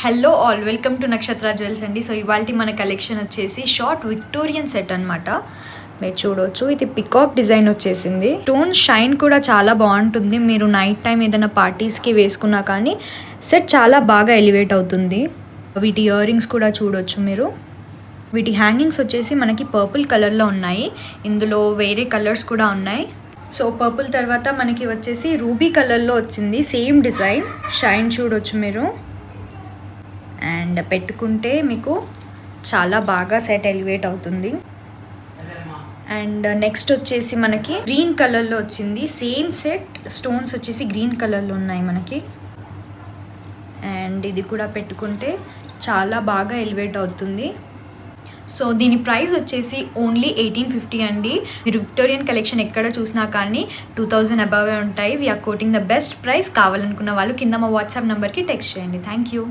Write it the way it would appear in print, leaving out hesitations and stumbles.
Hello all, welcome to నక్షత్ర jewels అండి. So ఇవాళ మన కలెక్షన్ వచ్చేసి షార్ట్ విక్టోరియన్ సెట్ అనమాట. మీరు చూడవచ్చు, ఇది పికాక్ డిజైన్ వచ్చేసింది. స్టోన్ షైన్ కూడా చాలా బాగుంటుంది. మీరు నైట్ టైం ఏదైనా పార్టీస్కి వేసుకున్నా కానీ సెట్ చాలా బాగా ఎలివేట్ అవుతుంది. వీటి ఇయర్ రింగ్స్ కూడా చూడొచ్చు మీరు. వీటి హ్యాంగింగ్స్ వచ్చేసి మనకి పర్పుల్ కలర్లో ఉన్నాయి. ఇందులో వేరే కలర్స్ కూడా ఉన్నాయి. సో పర్పుల్ తర్వాత మనకి వచ్చేసి రూబీ కలర్లో వచ్చింది. సేమ్ డిజైన్, షైన్ చూడొచ్చు మీరు. అండ్ పెట్టుకుంటే మీకు చాలా బాగా సెట్ ఎలివేట్ అవుతుంది. అండ్ నెక్స్ట్ వచ్చేసి మనకి గ్రీన్ కలర్లో వచ్చింది. సేమ్ సెట్, స్టోన్స్ వచ్చేసి గ్రీన్ కలర్లో ఉన్నాయి మనకి. అండ్ ఇది కూడా పెట్టుకుంటే చాలా బాగా ఎలివేట్ అవుతుంది. సో దీని ప్రైస్ వచ్చేసి ఓన్లీ 1850 అండి. మీరు విక్టోరియన్ కలెక్షన్ ఎక్కడ చూసినా కానీ 2000 అబవ్ ఉంటాయి. We are quoting the best price. కావాలనుకున్న వాళ్ళు కింద మా వాట్సాప్ నెంబర్కి టెక్స్ట్ చేయండి. Thank you.